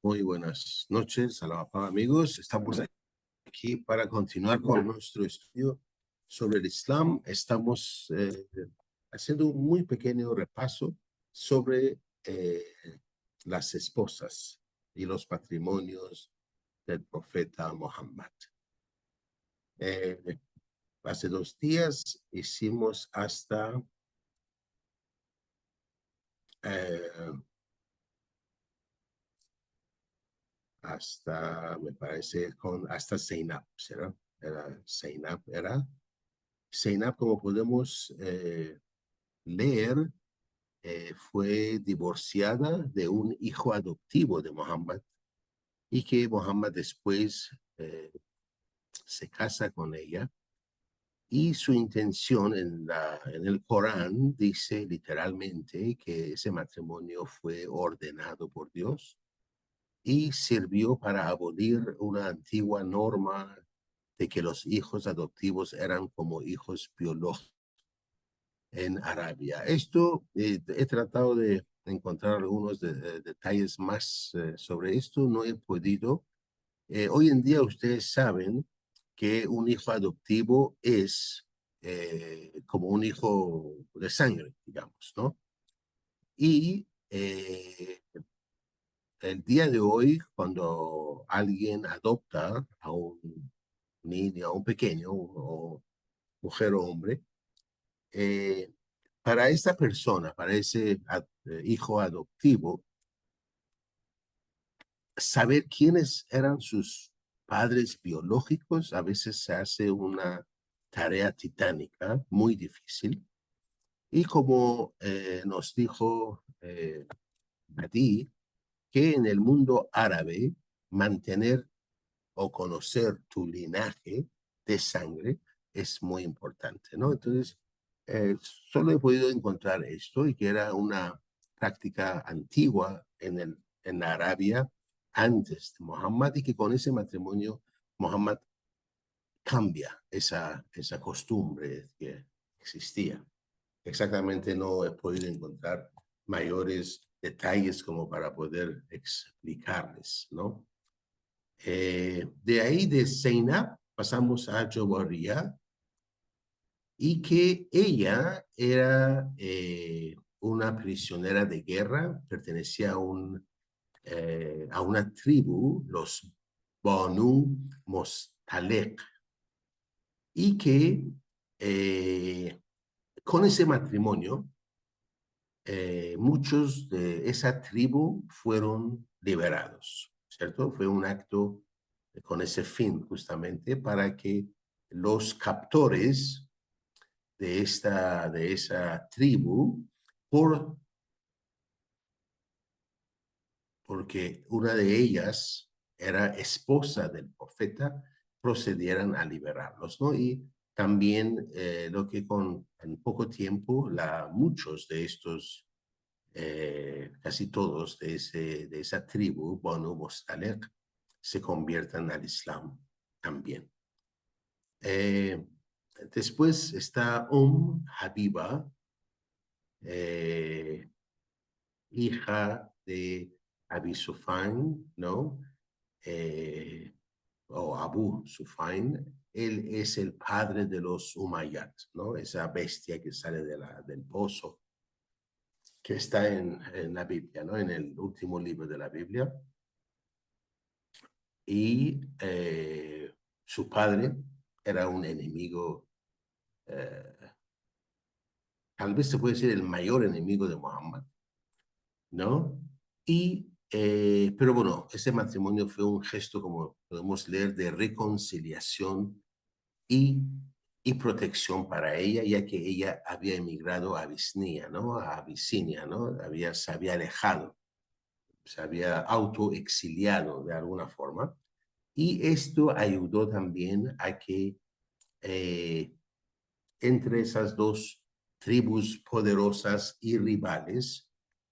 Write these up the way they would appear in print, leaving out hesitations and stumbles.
Muy buenas noches, salam amigos. Estamos aquí para continuar con nuestro estudio sobre el Islam. Estamos haciendo un muy pequeño repaso sobre las esposas y los matrimonios del profeta Muhammad. Hace 2 días hicimos hasta me parece, hasta Zainab, ¿será? Zainab, como podemos leer, fue divorciada de un hijo adoptivo de Muhammad y que Muhammad después se casa con ella, y su intención en el Corán dice literalmente que ese matrimonio fue ordenado por Dios y sirvió para abolir una antigua norma de que los hijos adoptivos eran como hijos biológicos en Arabia. Esto, he tratado de encontrar algunos detalles más sobre esto, no he podido. Hoy en día ustedes saben que un hijo adoptivo es como un hijo de sangre, digamos, ¿no? Y el día de hoy, cuando alguien adopta a un niño, a un pequeño, o mujer o hombre, para esta persona, para ese hijo adoptivo, saber quiénes eran sus padres biológicos a veces se hace una tarea titánica, muy difícil. Y como nos dijo Adi, que en el mundo árabe mantener o conocer tu linaje de sangre es muy importante, ¿no? Entonces, solo he podido encontrar esto, y que era una práctica antigua en Arabia antes de Muhammad, y que con ese matrimonio Muhammad cambia esa costumbre que existía. Exactamente no he podido encontrar mayores detalles como para poder explicarles, ¿no? De ahí de Zainab pasamos a Jawariya, y que ella era una prisionera de guerra, pertenecía a una tribu, los Banu Mostalek, y que con ese matrimonio muchos de esa tribu fueron liberados, ¿cierto? Fue un acto con ese fin justamente, para que los captores de esa tribu, porque una de ellas era esposa del profeta, procedieran a liberarlos, ¿no? Y también lo que en poco tiempo muchos de estos, casi todos de esa tribu, Banu Mostalek, se conviertan al Islam también. Después está Habiba, hija de Abi Sufyan, ¿no? O Abu Sufyan. Él es el padre de los Umayyad, ¿no? Esa bestia que sale del pozo, que está en la Biblia, ¿no? En el último libro de la Biblia. Y su padre era un enemigo, tal vez se puede decir el mayor enemigo de Muhammad, ¿no? Pero bueno, ese matrimonio fue un gesto, como podemos leer, de reconciliación y, protección para ella, ya que ella había emigrado a Abisinia, ¿no? A Abisinia, ¿no? Se había alejado, se había autoexiliado de alguna forma. Y esto ayudó también a que entre esas dos tribus poderosas y rivales,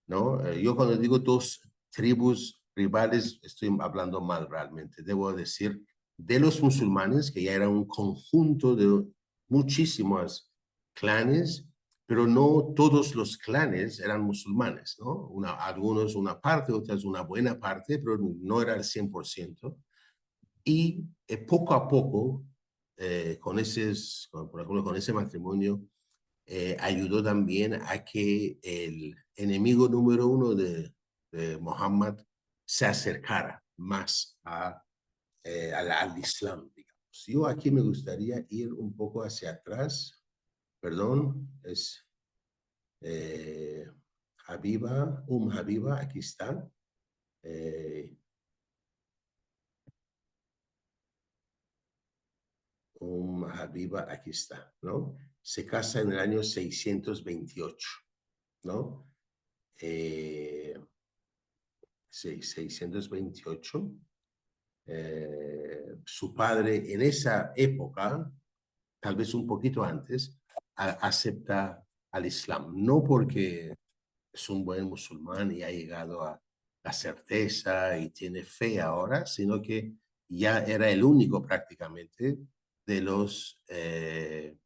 ¿no? Yo cuando digo dos tribus rivales, estoy hablando mal realmente. Debo decir de los musulmanes, que ya era un conjunto de muchísimos clanes, pero no todos los clanes eran musulmanes, ¿no? Algunos una parte, otras una buena parte, pero no era el 100%. Y poco a poco, por ejemplo, con ese matrimonio, ayudó también a que el enemigo número uno de Muhammad se acercara más al Islam, digamos. Yo aquí me gustaría ir un poco hacia atrás, perdón, es eh, Habiba, Habiba, aquí está. Eh, Habiba, aquí está, ¿no? Se casa en el año 628, ¿no? Sí, 628. Su padre en esa época, tal vez un poquito antes, acepta al Islam, no porque es un buen musulmán y ha llegado a la certeza y tiene fe ahora, sino que ya era el único prácticamente de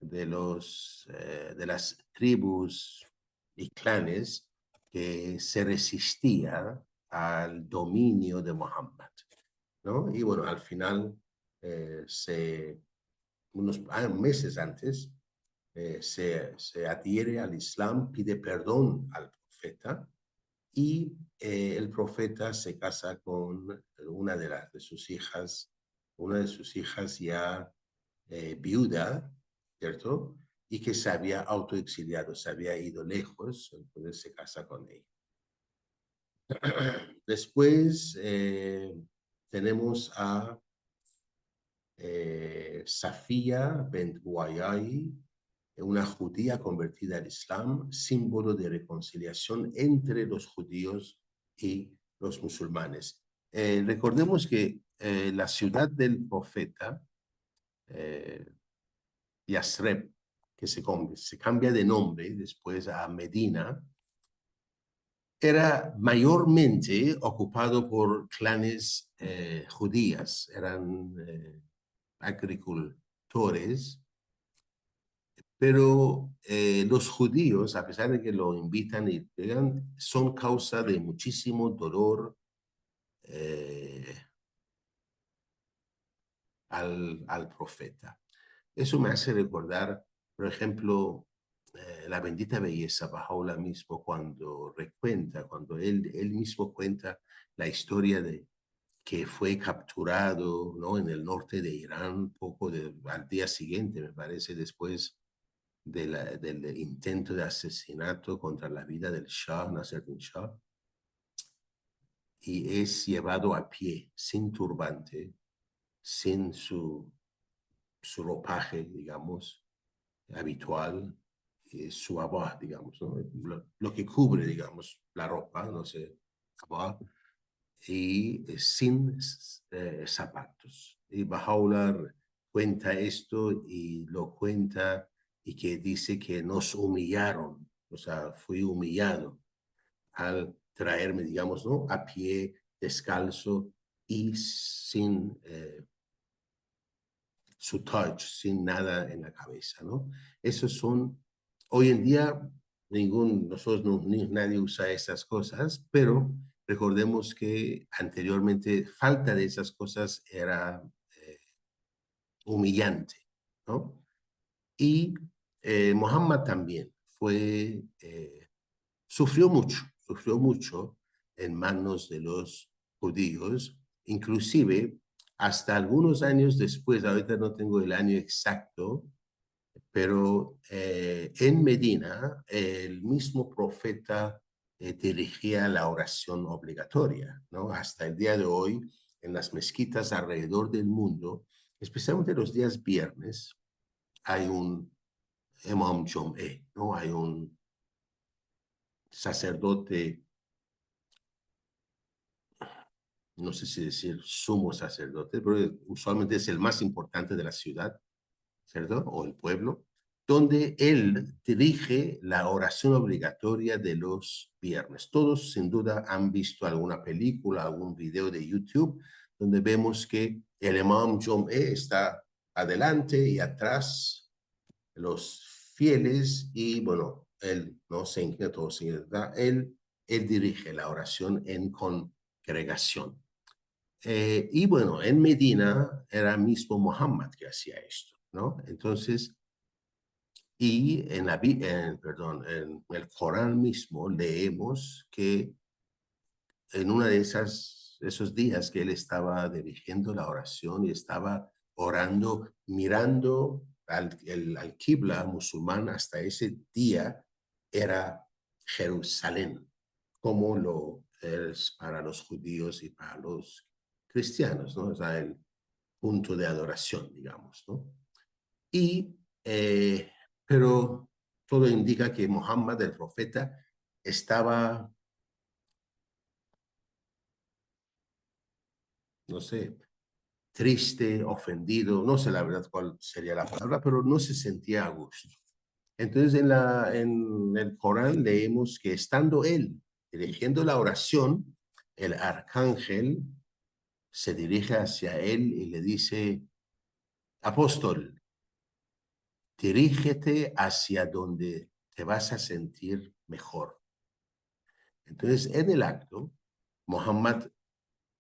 de las tribus y clanes que se resistía al dominio de Muhammad, ¿no? Y bueno, al final, unos meses antes, se adhiere al Islam, pide perdón al profeta y el profeta se casa con de sus hijas, una de sus hijas ya viuda, ¿cierto? Y que se había autoexiliado, se había ido lejos, entonces se casa con ella. Después tenemos a Safía bint Huyai, una judía convertida al Islam, símbolo de reconciliación entre los judíos y los musulmanes. Recordemos que la ciudad del profeta, Yasreb, que se cambia de nombre después a Medina, era mayormente ocupado por clanes judías, eran agricultores, pero los judíos, a pesar de que lo invitan y pegan, son causa de muchísimo dolor eh, al profeta. Eso me hace recordar, por ejemplo, la bendita belleza Bahá'u'lláh mismo cuando él mismo cuenta la historia de que fue capturado, ¿no? En el norte de Irán, al día siguiente, me parece, después del intento de asesinato contra la vida del Shah, Nasruddin Shah, y es llevado a pie, sin turbante, sin su ropaje, digamos, habitual, su abá, digamos, ¿no? Lo que cubre, digamos, la ropa, no sé, abá, y sin zapatos. Y Bahá'u'lláh cuenta esto y lo cuenta y que dice que nos humillaron, o sea, fui humillado al traerme, digamos, ¿no? A pie, descalzo y sin su touch, sin nada en la cabeza, ¿no? Esos son, hoy en día, nosotros nadie usa esas cosas, pero recordemos que anteriormente falta de esas cosas era humillante, ¿no? Y Muhammad también sufrió mucho en manos de los judíos, inclusive hasta algunos años después, ahorita no tengo el año exacto, pero en Medina el mismo profeta dirigía la oración obligatoria, ¿no? Hasta el día de hoy, en las mezquitas alrededor del mundo, especialmente los días viernes, hay un Imam Jom'e, ¿no? Hay un sacerdote, no sé si decir sumo sacerdote, pero usualmente es el más importante de la ciudad, ¿cierto? O el pueblo, donde él dirige la oración obligatoria de los viernes. Todos sin duda han visto alguna película, algún video de YouTube, donde vemos que el Imam Jom'e está adelante y atrás los fieles y bueno, él no se inclina a todos, él dirige la oración en congregación. Y bueno, en Medina era mismo Muhammad que hacía esto, ¿no? Entonces, y perdón, en el Corán mismo leemos que en una de esos días que él estaba dirigiendo la oración y estaba orando, mirando al Qibla musulmán, hasta ese día era Jerusalén, como lo es para los judíos y para los cristianos, ¿no? O sea, el punto de adoración, digamos, ¿no? Y, pero todo indica que Muhammad, el profeta, estaba, no sé, triste, ofendido, no sé la verdad cuál sería la palabra, pero no se sentía a gusto. Entonces en el Corán leemos que estando él dirigiendo la oración, el arcángel se dirige hacia él y le dice, apóstol, dirígete hacia donde te vas a sentir mejor. Entonces en el acto, Muhammad,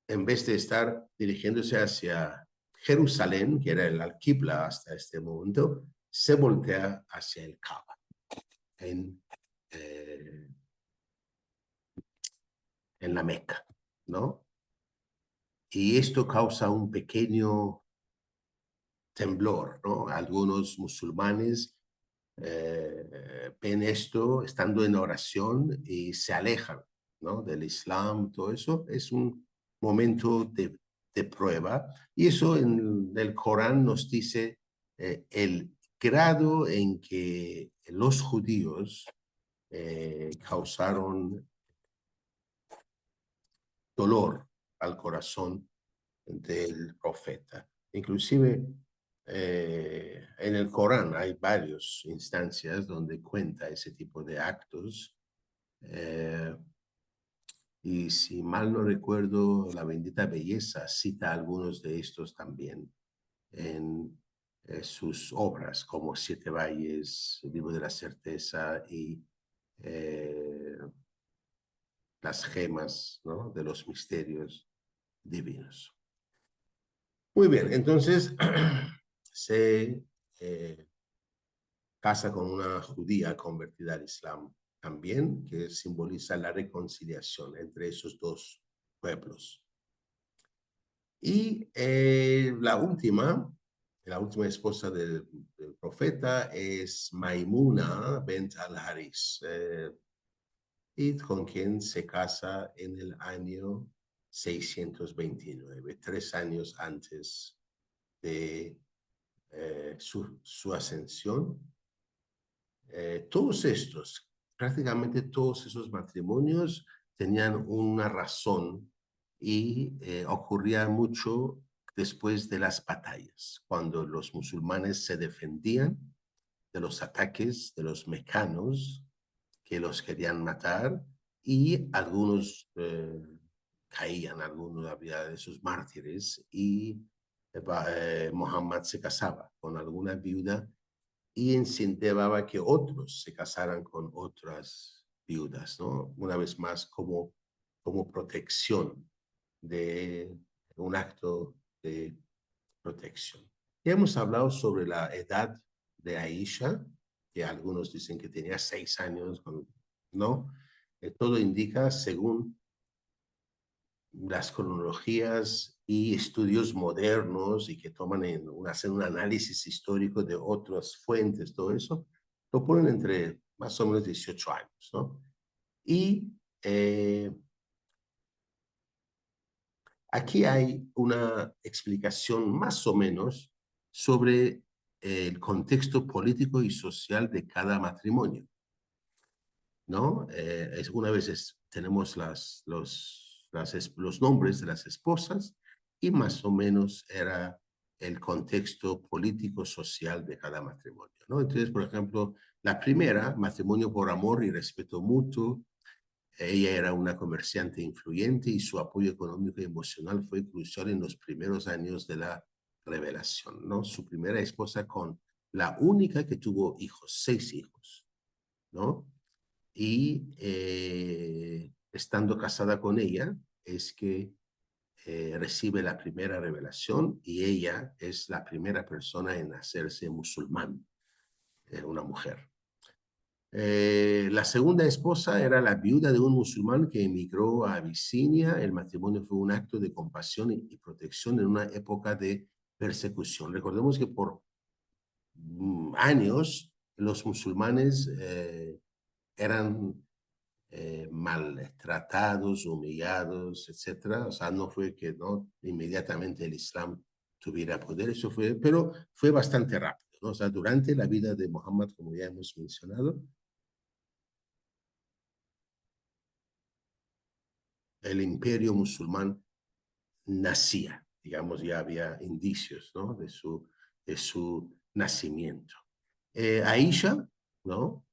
en vez de estar dirigiéndose hacia Jerusalén, que era el Al-Qibla hasta este momento, se voltea hacia el Kaaba eh, en la Meca, ¿no? Y esto causa un pequeño temblor, ¿no? Algunos musulmanes ven esto estando en oración y se alejan, ¿no? Del Islam, todo eso. Es un momento de prueba. Y eso en el Corán nos dice el grado en que los judíos causaron dolor al corazón del profeta. Inclusive en el Corán hay varias instancias donde cuenta ese tipo de actos. Y si mal no recuerdo, la bendita belleza cita algunos de estos también en sus obras, como Siete Valles, el Libro de la Certeza y eh, las gemas, ¿no? De los misterios divinos. Muy bien, entonces se casa con una judía convertida al Islam también, que simboliza la reconciliación entre esos dos pueblos. Y la última esposa del profeta es Maimuna bent al-Haris, y con quien se casa en el año 629, 3 años antes de su ascensión. Todos estos, prácticamente todos esos matrimonios tenían una razón y ocurría mucho después de las batallas, cuando los musulmanes se defendían de los ataques de los mecanos que los querían matar y algunos caían, algunos había de sus mártires y Muhammad se casaba con alguna viuda y incentivaba que otros se casaran con otras viudas, ¿no? Una vez más como protección de un acto de protección. Ya hemos hablado sobre la edad de Aisha, que algunos dicen que tenía 6 años, ¿no? Todo indica, según las cronologías y estudios modernos y que hacen un análisis histórico de otras fuentes, todo eso, lo ponen entre más o menos 18 años, ¿no? Y aquí hay una explicación más o menos sobre el contexto político y social de cada matrimonio, ¿no? Una vez tenemos los nombres de las esposas y más o menos era el contexto político-social de cada matrimonio, ¿no? Entonces, por ejemplo, la primera, matrimonio por amor y respeto mutuo, ella era una comerciante influyente y su apoyo económico y emocional fue crucial en los primeros años de la revelación, ¿no? Su primera esposa con la única que tuvo hijos, 6 hijos, ¿no? Y estando casada con ella, es que recibe la primera revelación y ella es la primera persona en hacerse musulmán, una mujer. La segunda esposa era la viuda de un musulmán que emigró a Abisinia. El matrimonio fue un acto de compasión y protección en una época de persecución. Recordemos que por años los musulmanes eran maltratados, humillados, etcétera. O sea, no fue que no inmediatamente el Islam tuviera poder, eso fue, pero fue bastante rápido, ¿no? O sea, durante la vida de Muhammad, como ya hemos mencionado, el imperio musulmán nacía, digamos, ya había indicios, ¿no? De su nacimiento. Aisha, ¿no?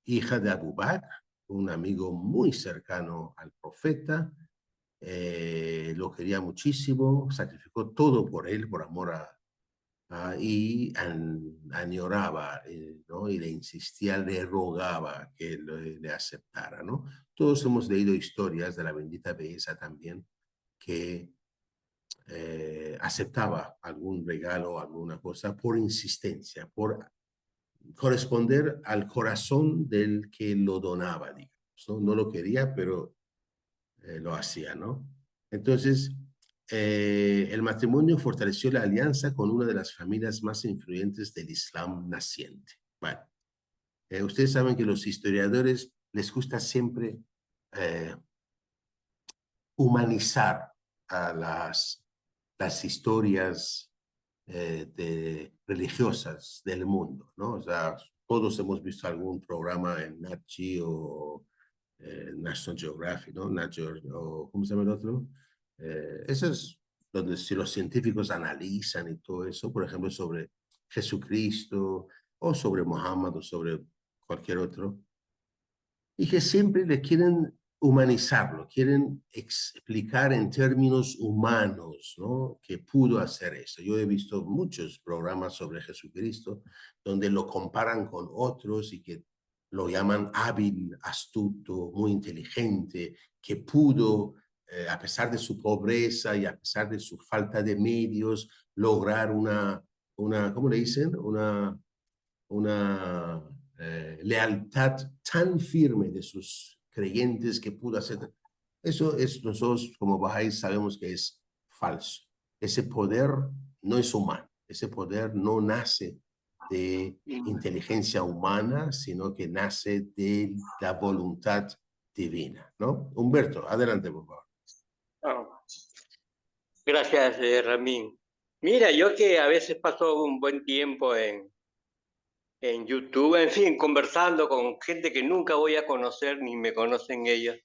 Hija de Abu Bakr, un amigo muy cercano al profeta, lo quería muchísimo, sacrificó todo por él, por amor y añoraba, ¿no? Y le insistía, le rogaba que le aceptara, ¿no? Todos hemos leído historias de la bendita belleza también, que aceptaba algún regalo, alguna cosa, por insistencia, por corresponder al corazón del que lo donaba, digamos, ¿no? No lo quería, pero lo hacía, ¿no? Entonces, el matrimonio fortaleció la alianza con una de las familias más influyentes del Islam naciente. Bueno, ustedes saben que los historiadores les gusta siempre eh, humanizar a las historias religiosas del mundo, ¿no? O sea, todos hemos visto algún programa en Nat Geo o National Geographic, ¿no? O, ¿cómo se llama el otro? Eso es donde si los científicos analizan y todo eso, por ejemplo, sobre Jesucristo o sobre Mohammed o sobre cualquier otro, y que siempre le quieren humanizarlo, quieren explicar en términos humanos, ¿no? Que pudo hacer eso. Yo he visto muchos programas sobre Jesucristo donde lo comparan con otros y que lo llaman hábil, astuto, muy inteligente, que pudo, a pesar de su pobreza y a pesar de su falta de medios, lograr ¿cómo le dicen? Una lealtad tan firme de sus creyentes que pudo hacer. Eso es, nosotros como Bahá'ís sabemos que es falso. Ese poder no es humano, ese poder no nace de inteligencia humana, sino que nace de la voluntad divina, ¿no? Humberto, adelante, por favor. Oh, gracias, Ramín. Mira, yo que a veces paso un buen tiempo en YouTube, en fin, conversando con gente que nunca voy a conocer ni me conocen ellos,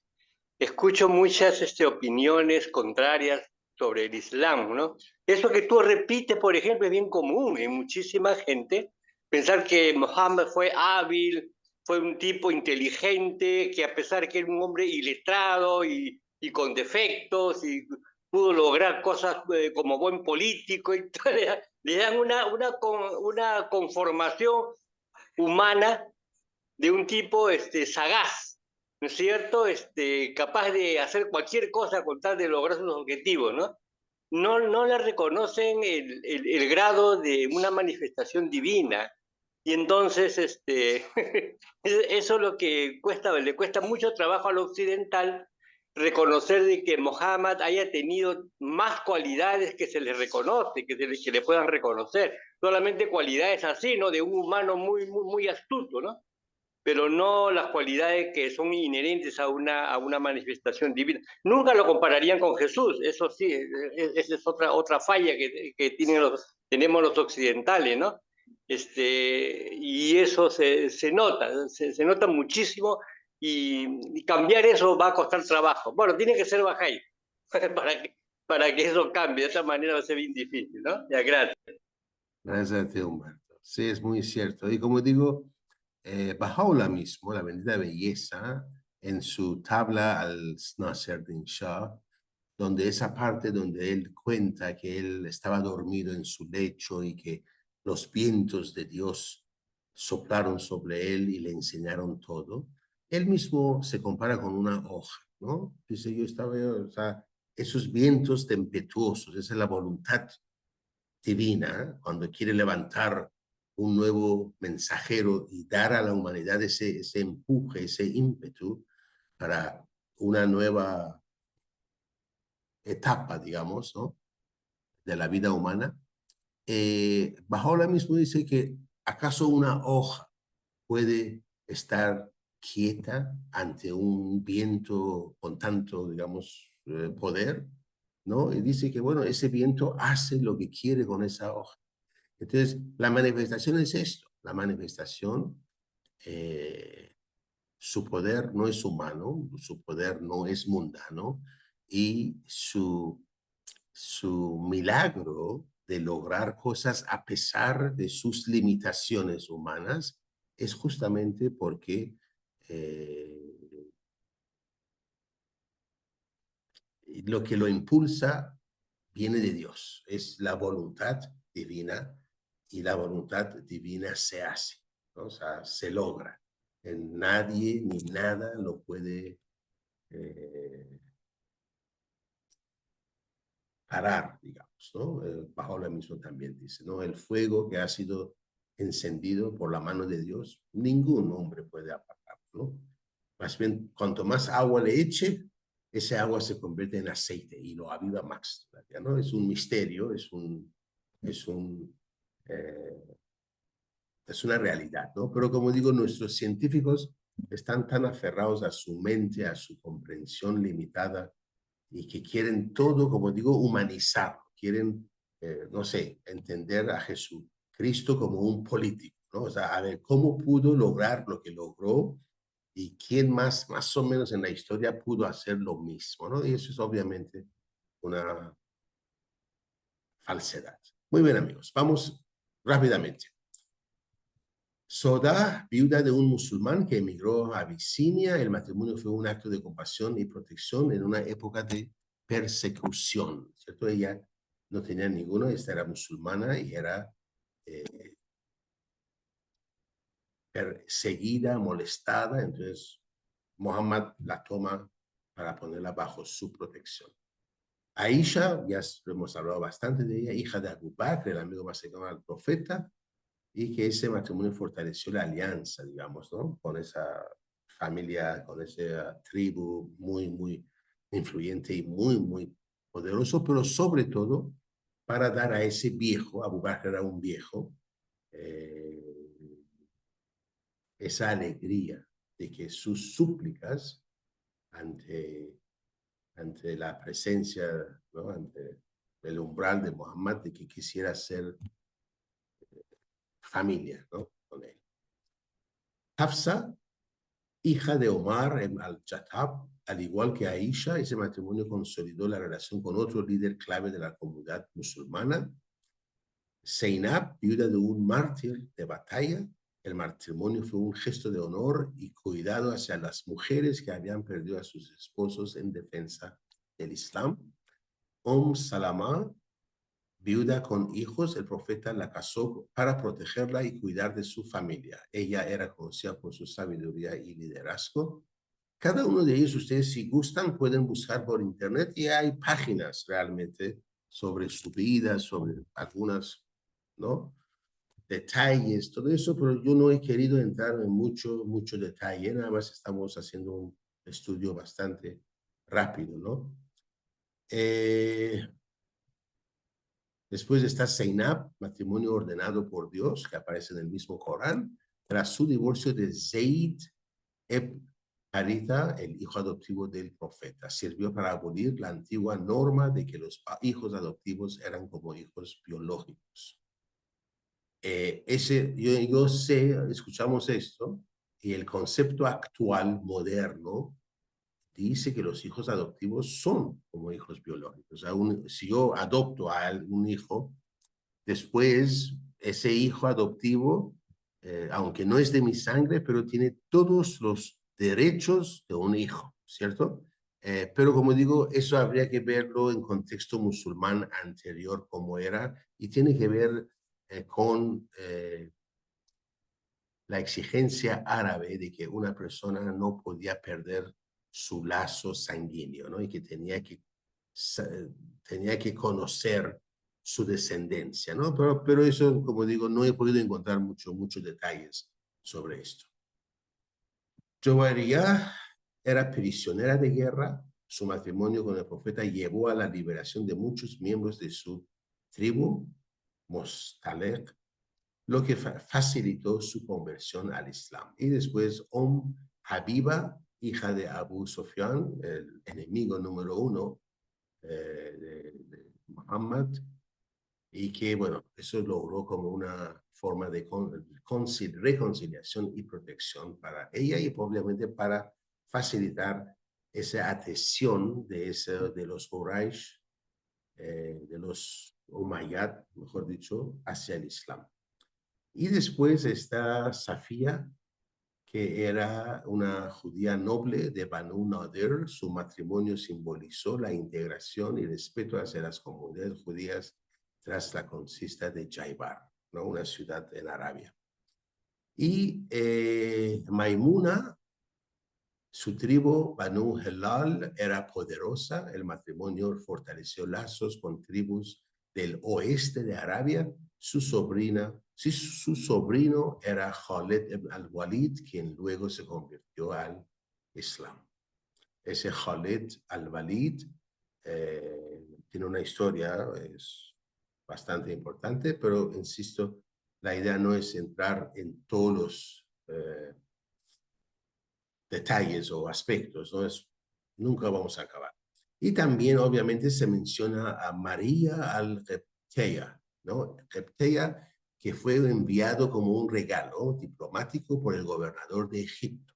escucho muchas opiniones contrarias sobre el Islam, ¿no? Eso que tú repites, por ejemplo, es bien común en muchísima gente, pensar que Mohammed fue hábil, fue un tipo inteligente, que a pesar de que era un hombre iletrado y con defectos, y pudo lograr cosas como buen político, y todo, le dan una conformación humana de un tipo sagaz, ¿no es cierto? Capaz de hacer cualquier cosa con tal de lograr sus objetivos, ¿no? No le reconocen el grado de una manifestación divina. Y entonces, eso es lo que le cuesta mucho trabajo al occidental reconocer de que Mohammed haya tenido más cualidades que se le reconoce, que le puedan reconocer. Solamente cualidades así, ¿no? De un humano muy astuto, ¿no? Pero no las cualidades que son inherentes a una manifestación divina. Nunca lo compararían con Jesús, eso sí, esa es otra falla que tenemos los occidentales, ¿no? Y eso se nota muchísimo y cambiar eso va a costar trabajo. Bueno, tiene que ser Bahá'í para que eso cambie, de esa manera va a ser bien difícil, ¿no? Ya, gracias. Gracias a ti, Humberto. Sí, es muy cierto. Y como digo, Bahá'u'lláh mismo, la bendita belleza, en su tabla al Nasreddin Shah, donde esa parte donde él cuenta que él estaba dormido en su lecho y que los vientos de Dios soplaron sobre él y le enseñaron todo. Él mismo se compara con una hoja, ¿no? Dice, yo estaba, o sea, esos vientos tempestuosos, esa es la voluntad divina, cuando quiere levantar un nuevo mensajero y dar a la humanidad ese empuje, ese ímpetu para una nueva etapa, digamos, ¿no? De la vida humana. Bahá'u'lláh mismo dice que ¿acaso una hoja puede estar quieta ante un viento con tanto, digamos, poder? ¿No? Y dice que, bueno, ese viento hace lo que quiere con esa hoja. Entonces, la manifestación es esto. La manifestación, su poder no es humano, su poder no es mundano, y su milagro de lograr cosas a pesar de sus limitaciones humanas es justamente porque lo que lo impulsa viene de Dios, es la voluntad divina, y la voluntad divina se hace, ¿no? O sea, se logra. Nadie ni nada lo puede parar, digamos, ¿no? Bahá'u'lláh mismo también dice, ¿no? El fuego que ha sido encendido por la mano de Dios, ningún hombre puede apagarlo, ¿no? Más bien, cuanto más agua le eche, ese agua se convierte en aceite y lo aviva más, ¿no? Es un misterio, es es una realidad, ¿no? Pero como digo, nuestros científicos están tan aferrados a su mente, a su comprensión limitada, y que quieren todo, como digo, humanizarlo. Quieren, no sé, entender a Jesucristo como un político, ¿no? O sea, a ver, ¿cómo pudo lograr lo que logró? ¿Y quién más o menos en la historia pudo hacer lo mismo, ¿no? Y eso es obviamente una falsedad. Muy bien, amigos, vamos rápidamente. Sodá, viuda de un musulmán que emigró a Abisinia, el matrimonio fue un acto de compasión y protección en una época de persecución, ¿cierto? Ella no tenía ninguno, esta era musulmana y era perseguida, molestada, entonces Muhammad la toma para ponerla bajo su protección. Aisha, ya hemos hablado bastante de ella, hija de Abu Bakr, el amigo más cercano al profeta, y que ese matrimonio fortaleció la alianza, digamos, ¿no? Con esa familia, con esa tribu muy influyente y muy poderoso, pero sobre todo para dar a ese viejo, Abu Bakr era un viejo, esa alegría de que sus súplicas ante la presencia, ¿no? Ante el umbral de Muhammad, de que quisiera ser familia, ¿no? Con él. Hafsa, hija de Omar al-Khattab, al igual que Aisha, ese matrimonio consolidó la relación con otro líder clave de la comunidad musulmana. Zainab, viuda de un mártir de batalla, el matrimonio fue un gesto de honor y cuidado hacia las mujeres que habían perdido a sus esposos en defensa del Islam. Salama, viuda con hijos, el profeta la casó para protegerla y cuidar de su familia. Ella era conocida por su sabiduría y liderazgo. Cada uno de ellos, ustedes si gustan, pueden buscar por internet y hay páginas realmente sobre su vida, sobre algunas, ¿no? Detalles, todo eso, pero yo no he querido entrar en mucho detalle, nada más estamos haciendo un estudio bastante rápido, ¿no? Después está Zainab, matrimonio ordenado por Dios, que aparece en el mismo Corán, tras su divorcio de Zayd ibn Haritha, el hijo adoptivo del profeta. Sirvió para abolir la antigua norma de que los hijos adoptivos eran como hijos biológicos. Yo sé, escuchamos esto, y el concepto actual, moderno, dice que los hijos adoptivos son como hijos biológicos. O sea, si yo adopto a un hijo, después ese hijo adoptivo, aunque no es de mi sangre, pero tiene todos los derechos de un hijo, ¿cierto? Pero como digo, eso habría que verlo en contexto musulmán anterior como era, y tiene que ver con la exigencia árabe de que una persona no podía perder su lazo sanguíneo, ¿no? Y que tenía que conocer su descendencia, ¿no? Pero eso, como digo, no he podido encontrar muchos detalles sobre esto. Jowaria era prisionera de guerra. Su matrimonio con el profeta llevó a la liberación de muchos miembros de su tribu, Mostalek, lo que facilitó su conversión al Islam. Y después Habiba, hija de Abu Sufyan, el enemigo número uno de Muhammad, y que, bueno, eso logró como una forma de reconciliación y protección para ella y obviamente para facilitar esa adhesión de los Quraysh, de los Umayyad, mejor dicho, hacia el Islam. Y después está Safía, que era una judía noble de Banu Nadir. Su matrimonio simbolizó la integración y respeto hacia las comunidades judías tras la conquista de Jaibar, ¿no? Una ciudad en Arabia. Y Maimuna, su tribu Banu Helal era poderosa. El matrimonio fortaleció lazos con tribus del oeste de Arabia. Su sobrino era Khalid ibn al-Walid, quien luego se convirtió al Islam. Ese Khalid al-Walid tiene una historia, es bastante importante, pero insisto, la idea no es entrar en todos los detalles o aspectos, ¿no? Nunca vamos a acabar. Y también, obviamente, se menciona a María al-Qibtiyya, ¿no? Qibtiyya, que fue enviado como un regalo diplomático por el gobernador de Egipto.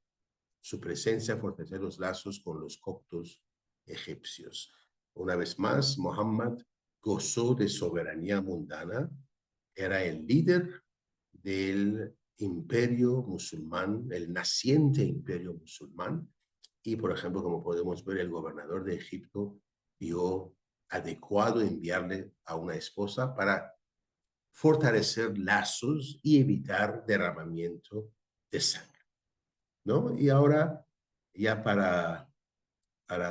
Su presencia fortaleció los lazos con los coptos egipcios. Una vez más, Muhammad gozó de soberanía mundana, era el líder del imperio musulmán, el naciente imperio musulmán, y por ejemplo, como podemos ver, el gobernador de Egipto vio adecuado enviarle a una esposa para fortalecer lazos y evitar derramamiento de sangre, ¿no? Y ahora, ya para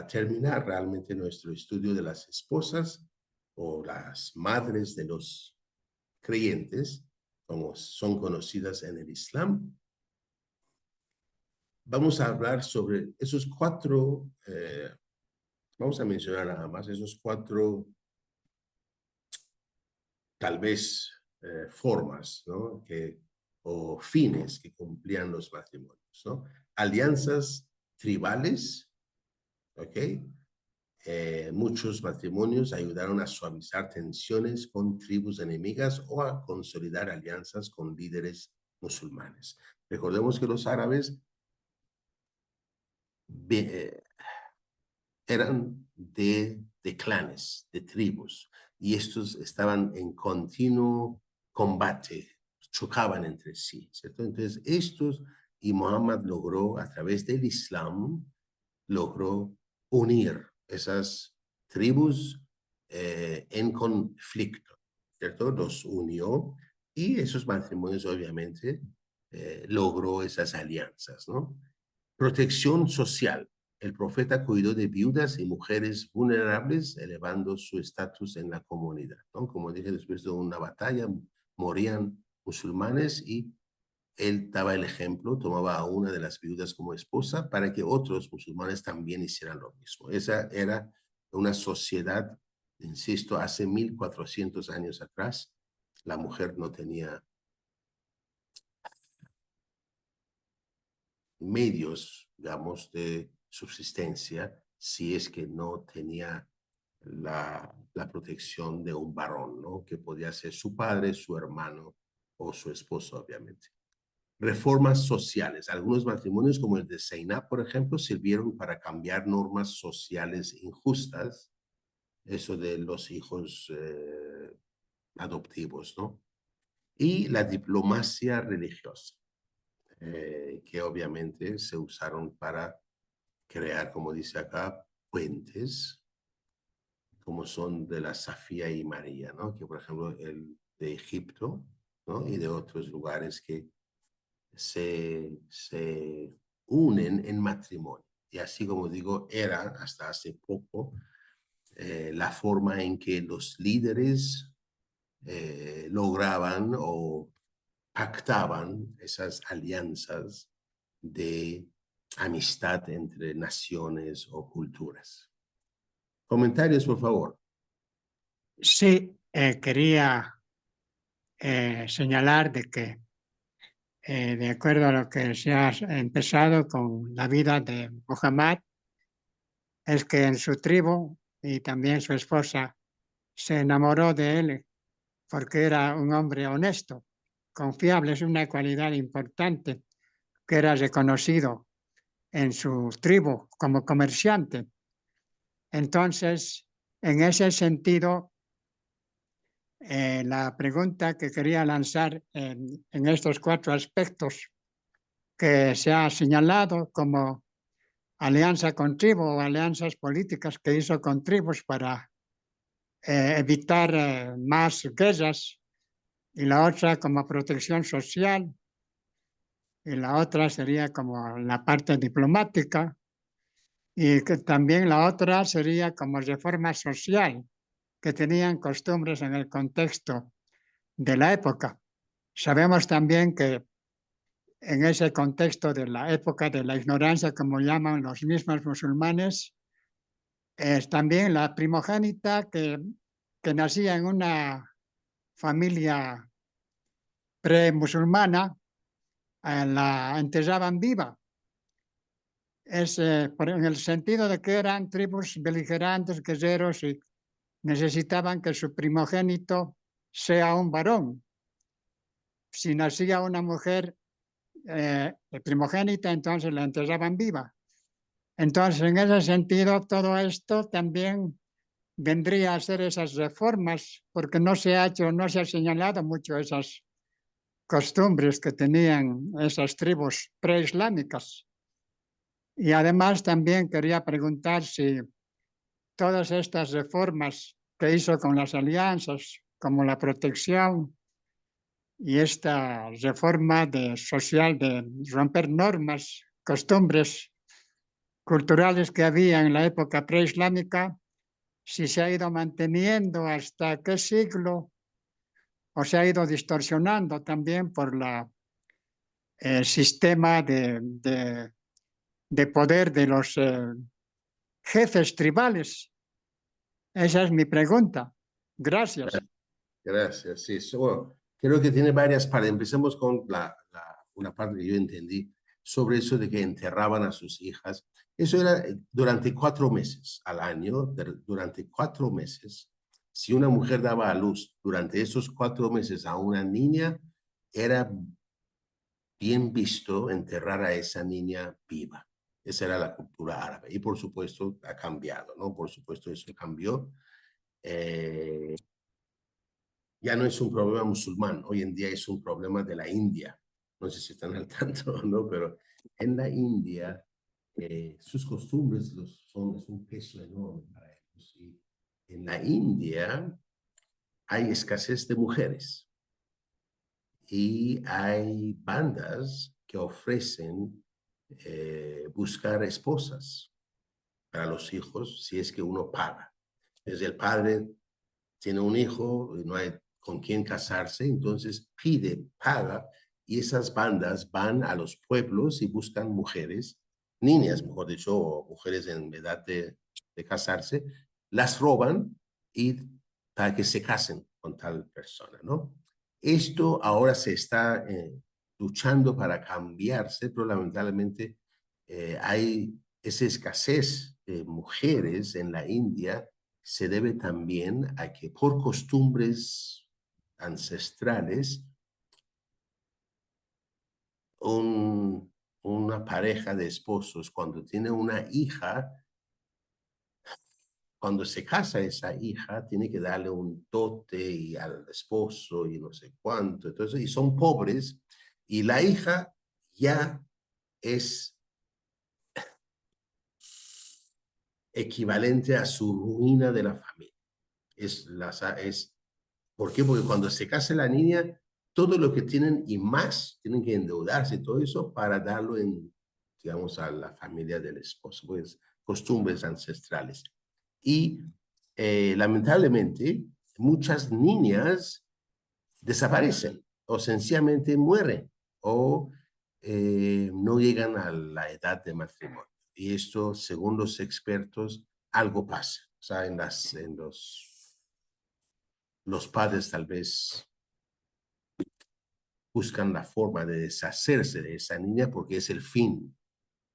terminar realmente nuestro estudio de las esposas o las madres de los creyentes, como son conocidas en el Islam, vamos a hablar sobre esos cuatro, vamos a mencionar nada más esos cuatro, tal vez, formas, ¿no? O fines que cumplían los matrimonios, ¿no? Alianzas tribales, ¿ok? Muchos matrimonios ayudaron a suavizar tensiones con tribus enemigas o a consolidar alianzas con líderes musulmanes. Recordemos que los árabes eran de clanes, de tribus, y estos estaban en continuo combate, chocaban entre sí, ¿cierto? Entonces, y Muhammad logró, a través del Islam, logró unir esas tribus en conflicto, ¿cierto? Los unió y esos matrimonios, obviamente, logró esas alianzas, ¿no? Protección social. El profeta cuidó de viudas y mujeres vulnerables, elevando su estatus en la comunidad, ¿no? Como dije, después de una batalla morían musulmanes y él daba el ejemplo, tomaba a una de las viudas como esposa para que otros musulmanes también hicieran lo mismo. Esa era una sociedad, insisto, hace 1400 años atrás. La mujer no tenía medios, digamos, de subsistencia si es que no tenía la protección de un varón, ¿no? Que podía ser su padre, su hermano o su esposo, obviamente. Reformas sociales. Algunos matrimonios, como el de Zainab, por ejemplo, sirvieron para cambiar normas sociales injustas, eso de los hijos adoptivos, ¿no? Y la diplomacia religiosa, que obviamente se usaron para crear, como dice acá, puentes, como son de la Safía y María, ¿no? Que, por ejemplo, el de Egipto ¿no? Y de otros lugares que se unen en matrimonio. Y así como digo, era hasta hace poco la forma en que los líderes lograban o pactaban esas alianzas de amistad entre naciones o culturas. Comentarios, por favor. Sí, quería señalar de que, de acuerdo a lo que se ha empezado con la vida de Muhammad, es que en su tribu y también su esposa se enamoró de él porque era un hombre honesto, confiable, es una cualidad importante, que era reconocido en su tribu como comerciante. Entonces, en ese sentido, la pregunta que quería lanzar en estos 4 aspectos que se ha señalado como alianza con tribu o alianzas políticas que hizo con tribus para evitar más guerras, y la otra como protección social, y la otra sería como la parte diplomática, y que también la otra sería como reforma social, que tenían costumbres en el contexto de la época. Sabemos también que en ese contexto de la época de la ignorancia, como llaman los mismos musulmanes, es también la primogénita que nacía en una familia pre-musulmana, la enterraban viva. En el sentido de que eran tribus beligerantes, guerreros, y necesitaban que su primogénito sea un varón. Si nacía una mujer primogénita, entonces la enterraban viva. Entonces, en ese sentido, todo esto también vendría a ser esas reformas, porque no se ha hecho, no se ha señalado mucho esas costumbres que tenían esas tribus preislámicas. Y además también quería preguntar si todas estas reformas que hizo con las alianzas, como la protección y esta reforma social de romper normas, costumbres culturales que había en la época preislámica, si se ha ido manteniendo hasta qué siglo o se ha ido distorsionando también por el sistema de poder de los jefes tribales. Esa es mi pregunta. Gracias. Gracias. Sí, bueno, creo que tiene varias partes. Empecemos con una parte que yo entendí sobre eso de que enterraban a sus hijas. Eso era durante 4 meses al año, durante 4 meses. Si una mujer daba a luz durante esos 4 meses a una niña, era bien visto enterrar a esa niña viva. Esa era la cultura árabe. Y por supuesto ha cambiado, ¿no? Por supuesto eso cambió. Ya no es un problema musulmán, hoy en día es un problema de la India. No sé si están al tanto, ¿no? Pero en la India sus costumbres es un peso enorme para ellos. Y en la India hay escasez de mujeres y hay bandas que ofrecen buscar esposas para los hijos si es que uno paga. Desde el padre tiene un hijo y no hay con quién casarse, entonces pide, paga, y esas bandas van a los pueblos y buscan mujeres, niñas, mejor dicho, o mujeres en edad de casarse, las roban y para que se casen con tal persona, ¿no? Esto ahora se está luchando para cambiarse, pero lamentablemente hay esa escasez de mujeres en la India se debe también a que por costumbres ancestrales, una pareja de esposos cuando tiene una hija, cuando se casa esa hija, tiene que darle un dote y al esposo y no sé cuánto, entonces, y son pobres, y la hija ya es equivalente a su ruina de la familia. ¿Por qué? Porque cuando se casa la niña, todo lo que tienen y más, tienen que endeudarse y todo eso para darlo digamos, a la familia del esposo, pues costumbres ancestrales. Y lamentablemente, muchas niñas desaparecen o sencillamente mueren o no llegan a la edad de matrimonio. Y esto, según los expertos, algo pasa. O sea, los padres tal vez buscan la forma de deshacerse de esa niña porque es el fin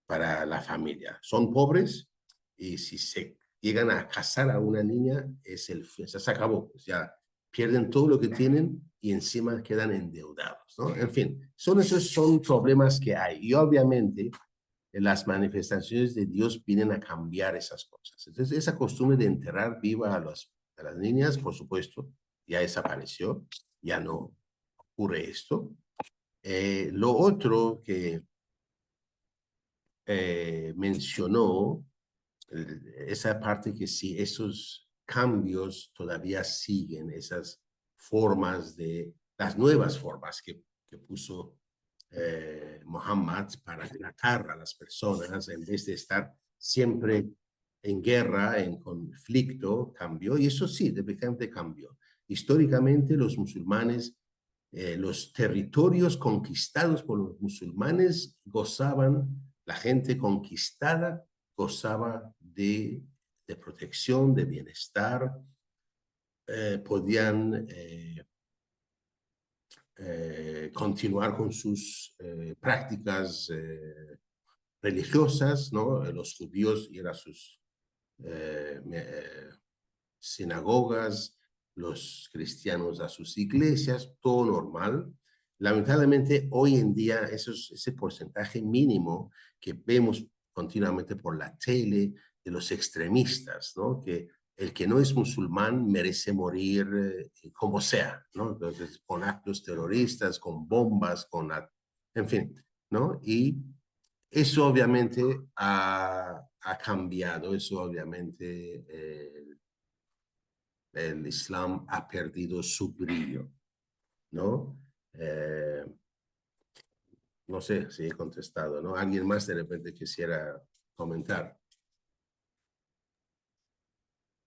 para la familia. Son pobres y si se llegan a casar a una niña, es el fin, se acabó. Pues ya pierden todo lo que tienen y encima quedan endeudados, ¿no? En fin, esos son problemas que hay. Y obviamente las manifestaciones de Dios vienen a cambiar esas cosas. Entonces, esa costumbre de enterrar viva a las niñas, por supuesto, ya desapareció, ya no ocurre esto. Lo otro que mencionó, esa parte que sí, esos cambios todavía siguen, esas formas las nuevas formas que puso Muhammad para tratar a las personas en vez de estar siempre en guerra, en conflicto, cambió, y eso sí, definitivamente cambió. Históricamente los musulmanes, los territorios conquistados por los musulmanes gozaban, la gente conquistada gozaba de protección, de bienestar, podían continuar con sus prácticas religiosas, ¿no? Los judíos iban a sus sinagogas, los cristianos a sus iglesias, todo normal. Lamentablemente, hoy en día, ese porcentaje mínimo que vemos continuamente por la tele de los extremistas, ¿no? Que el que no es musulmán merece morir como sea, ¿no? Entonces, con actos terroristas, con bombas, en fin, ¿no? Y eso obviamente ha cambiado, eso obviamente el Islam ha perdido su brillo, ¿no? No sé si he contestado, ¿no? Alguien más de repente quisiera comentar.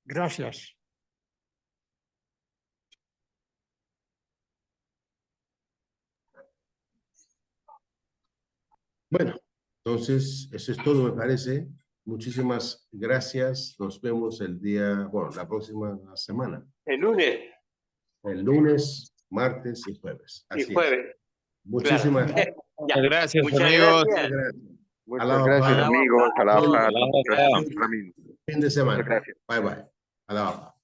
Gracias. Bueno, entonces eso es todo, me parece. Muchísimas gracias. Nos vemos la próxima semana. El lunes El lunes, martes y jueves. y Así es. jueves. Muchísimas Claro. Ya. Muchas gracias, Muchas amigos. gracias. Muchas gracias, Alaba amigos. Allah. Alaba. Alaba. Gracias, Ramín. Fin de semana. Muchas gracias. Bye bye. Alaba.